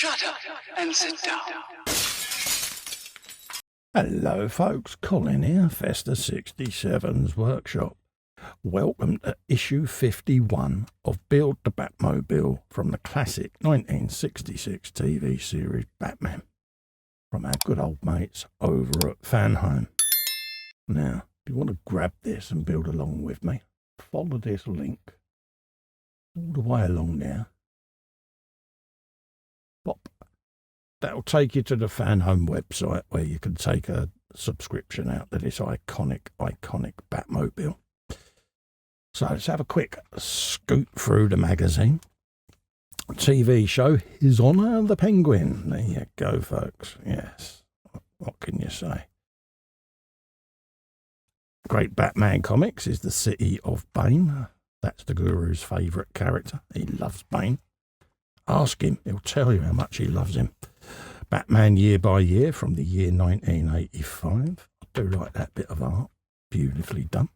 Shut up and sit down. Hello folks, Colin here, Festa 67's workshop. Welcome to issue 51 of Build the Batmobile from the classic 1966 TV series Batman from our good old mates over at Fanhome. Now, if you want to grab this and build along with me, follow this link all the way along there. Pop. That'll take you to the Fanhome website where you can take a subscription out to this iconic Batmobile. So let's have a quick scoot through the magazine. TV show His Honour the Penguin. There you go, folks. Yes. What can you say? Great Batman Comics is the city of Bane. That's the Guru's favourite character. He loves Bane. Ask him, he'll tell you how much he loves him. Batman Year by Year from the year 1985. I do like that bit of art. Beautifully done.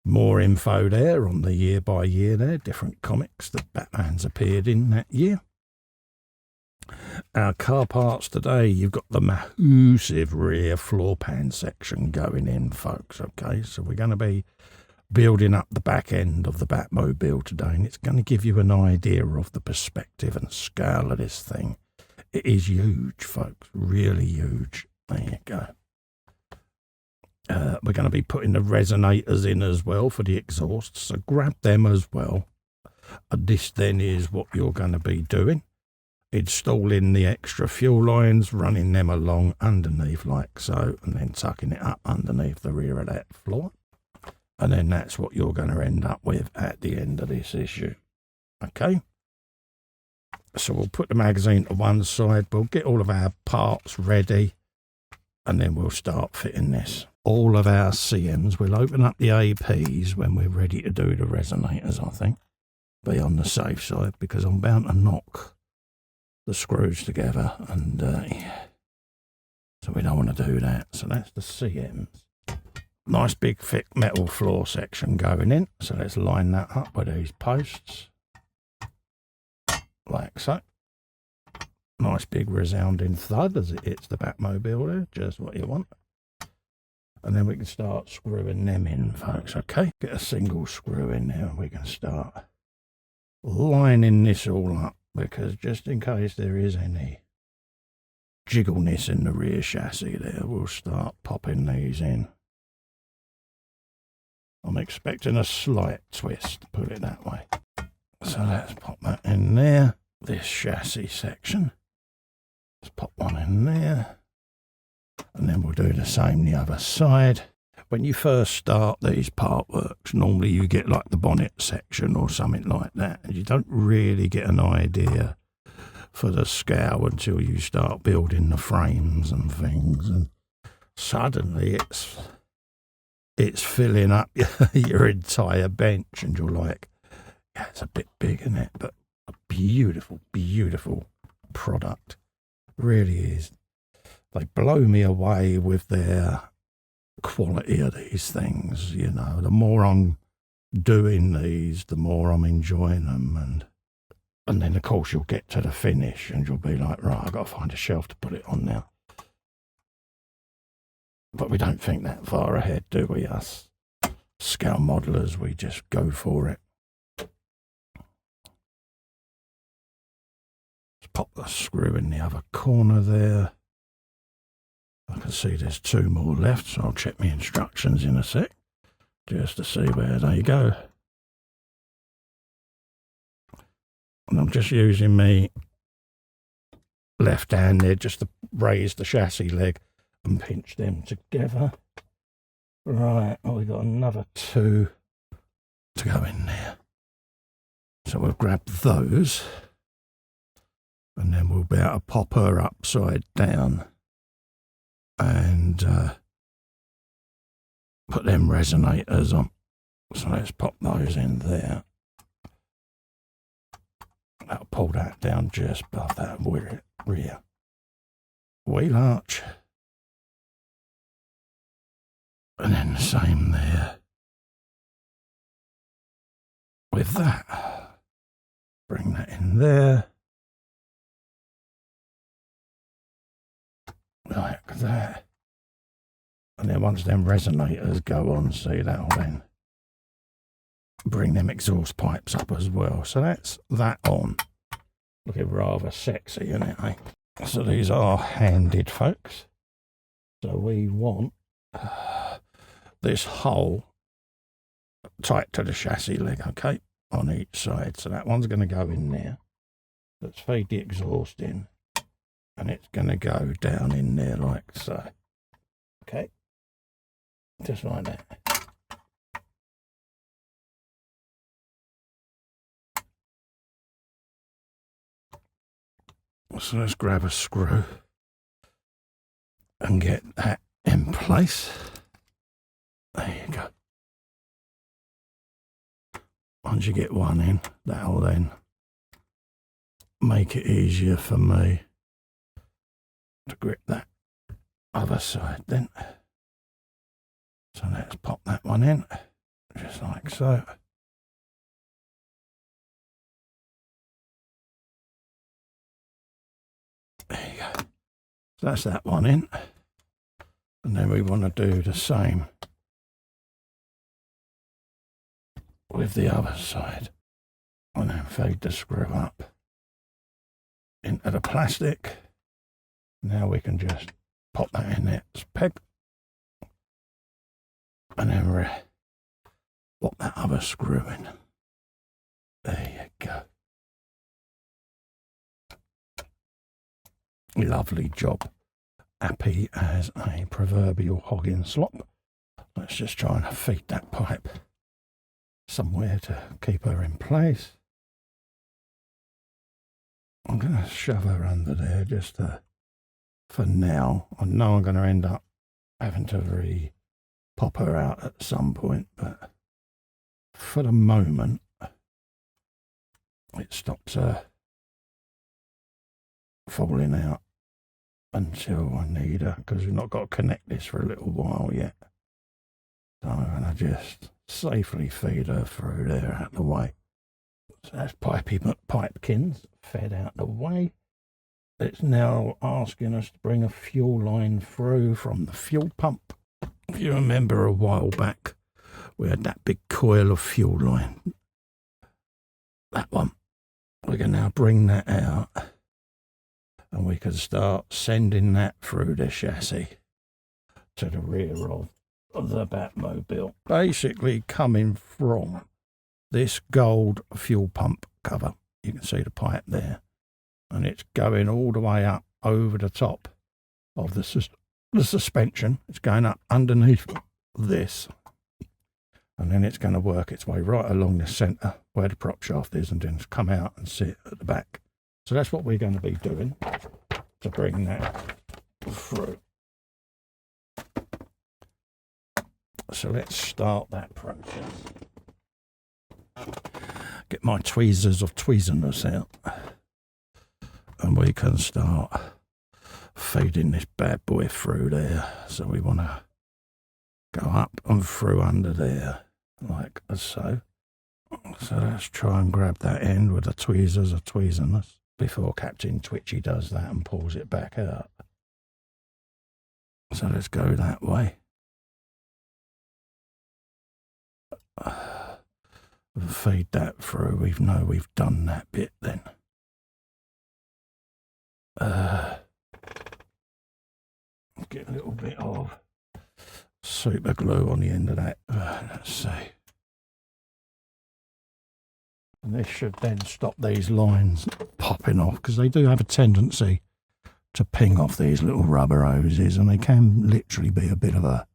More info there on the year by year there. Different comics that Batman's appeared in that year. Our car parts today, you've got the massive rear floor pan section going in, folks. Okay, so we're going to be building up the back end of the Batmobile today, and it's going to give you an idea of the perspective and scale of this thing. It is huge, folks, really huge. There you go. We're going to be putting the resonators in as well for the exhausts, so grab them as well. And this then is what you're going to be doing. Installing the extra fuel lines, running them along underneath like so, and then tucking it up underneath the rear of that floor. And then that's what you're going to end up with at the end of this issue. Okay? So we'll put the magazine to one side. We'll get all of our parts ready. And then we'll start fitting this. All of our CMs, we'll open up the APs when we're ready to do the resonators, I think. Be on the safe side, because I'm bound to knock the screws together. And yeah. So we don't want to do that. So that's the CMs. Nice big thick metal floor section going in. So let's line that up with these posts. Like so. Nice big resounding thud as it hits the Batmobile there. Just what you want. And then we can start screwing them in, folks. Okay. Get a single screw in there and we can start lining this all up. Because just in case there is any jiggleness in the rear chassis there, we'll start popping these in. I'm expecting a slight twist, put it that way. So let's pop that in there. This chassis section. Let's pop one in there. And then we'll do the same the other side. When you first start these part works, normally you get like the bonnet section or something like that. And you don't really get an idea for the scale until you start building the frames and things. And suddenly it's filling up your entire bench, and you're like, yeah, it's a bit big, isn't it? But a beautiful, beautiful product. Really is. They blow me away with their quality of these things, you know. The more I'm doing these, the more I'm enjoying them. And then, of course, you'll get to the finish, and you'll be like, right, I've got to find a shelf to put it on now. But we don't think that far ahead, do we, us scale modelers? We just go for it. Let's pop the screw in the other corner there. I can see there's two more left, so I'll check my instructions in a sec, just to see where they go. And I'm just using my left hand there just to raise the chassis leg and pinch them together. Right, oh, we've got another two to go in there. So we'll grab those, and then we'll be able to pop her upside down and put them resonators on. So let's pop those in there. That'll pull that down just above that rear wheel arch. And then the same there with that. Bring that in there. like that. And then once them resonators go on, see, that'll then bring them exhaust pipes up as well. So that's that on. Looking rather sexy, isn't it, eh? So these are handed, folks. So we want this hole tight to the chassis leg, okay, on each side. So that one's going to go in there. Let's feed the exhaust in. And it's going to go down in there like so. Okay. Just like that. So let's grab a screw and get that in place. There you go. Once you get one in, that'll then make it easier for me to grip that other side then. So let's pop that one in, just like so. There you go. So that's that one in. And then we want to do the same with the other side. And then feed the screw up into the plastic. Now we can just pop that in there, it's peg. And then pop that other screw in. There you go. Lovely job. Happy as a proverbial hog in slop. Let's just try and feed that pipe somewhere to keep her in place. I'm going to shove her under there just for now. I know I'm going to end up having to pop her out at some point, but for the moment it stops her falling out until I need her, because we've not got to connect this for a little while yet. So I'm going to just safely feed her through there out the way. So that's pipekins fed out the way. It's now asking us to bring a fuel line through from the fuel pump. If you remember a while back, we had that big coil of fuel line. That one. We can now bring that out and we can start sending that through the chassis to the rear of the Batmobile. Basically coming from this gold fuel pump cover. You can see the pipe there. And it's going all the way up over the top of the suspension. It's going up underneath this. And then it's going to work its way right along the centre where the prop shaft is and then come out and sit at the back. So that's what we're going to be doing to bring that through. So let's start that process. Get my tweezers of tweezerness out. And we can start feeding this bad boy through there. So we want to go up and through under there, like so. So let's try and grab that end with the tweezers of tweezerness before Captain Twitchy does that and pulls it back out. So let's go that way. Feed that through. We've done that bit then. Get a little bit of super glue on the end of that. Let's see. And this should then stop these lines popping off, because they do have a tendency to ping off these little rubber hoses, and they can literally be a bit of a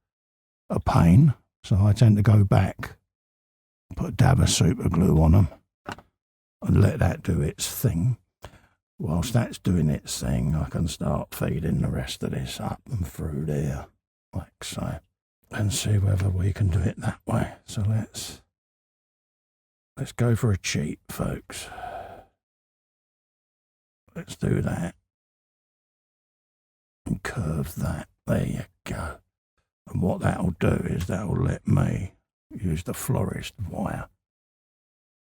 pain. So I tend to go back, put a dab of super glue on them and let that do its thing. Whilst that's doing its thing, I can start feeding the rest of this up and through there, like so, and see whether we can do it that way. So let's go for a cheat, folks. Let's do that. And curve that. There you go. And what that'll do is that'll let me use the florist wire.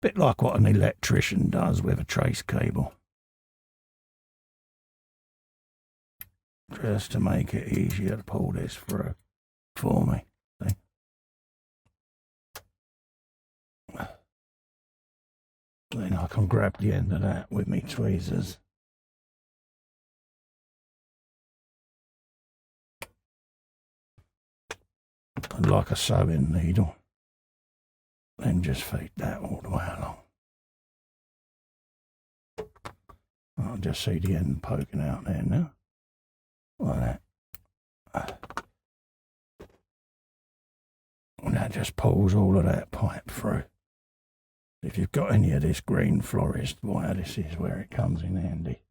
Bit like what an electrician does with a trace cable. just to make it easier to pull this through for me. See? Then I can grab the end of that with me tweezers. And like a sewing needle, then just feed that all the way along. I'll just see the end poking out there now, like that. And that just pulls all of that pipe through. If you've got any of this green florist wire, this is where it comes in handy,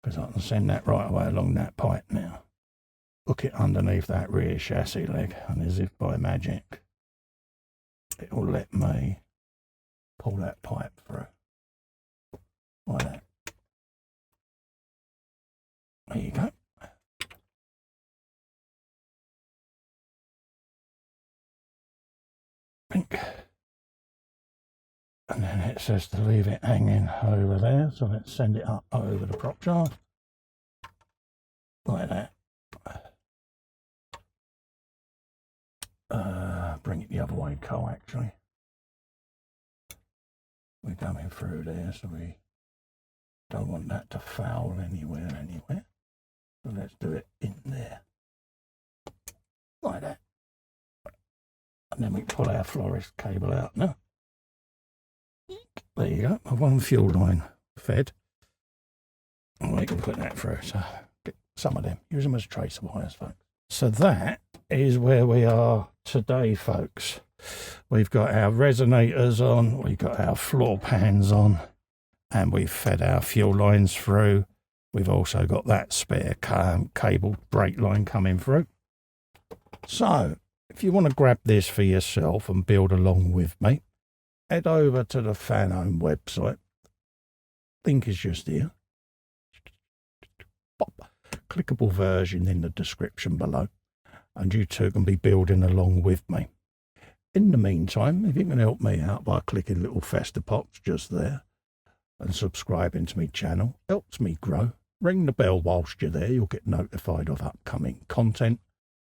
because I can send that right away along that pipe now. Hook it underneath that rear chassis leg, and as if by magic, it will let me pull that pipe through, like that. There you go. Pink. And then it says to leave it hanging over there, so let's send it up over the prop shaft, like that. Bring it the other way, Cole, actually. We're coming through there, so we don't want that to foul anywhere. So let's do it in there, like that. And then we pull our florist cable out now. There you go, my one fuel line fed. And we can put that through, so get some of them. Use them as tracer wires, folks. So that is where we are today, folks. We've got our resonators on, we've got our floor pans on, and we've fed our fuel lines through. We've also got that spare cable brake line coming through. So if you want to grab this for yourself and build along with me, head over to the Fanhome website. Link is just here. Pop. Clickable version in the description below, and you two can be building along with me. In the meantime, if you can help me out by clicking little fester pops just there and subscribing to my channel, helps me grow. Ring the bell whilst you're there, you'll get notified of upcoming content.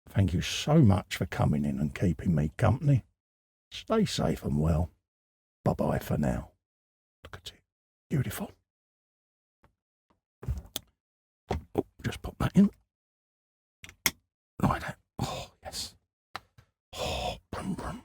Thank you so much for coming in and keeping me company. Stay safe and well. Bye bye for now. Look at it, beautiful. Oh, just pop that in. Like that. Oh, yes. Oh, brum, brum.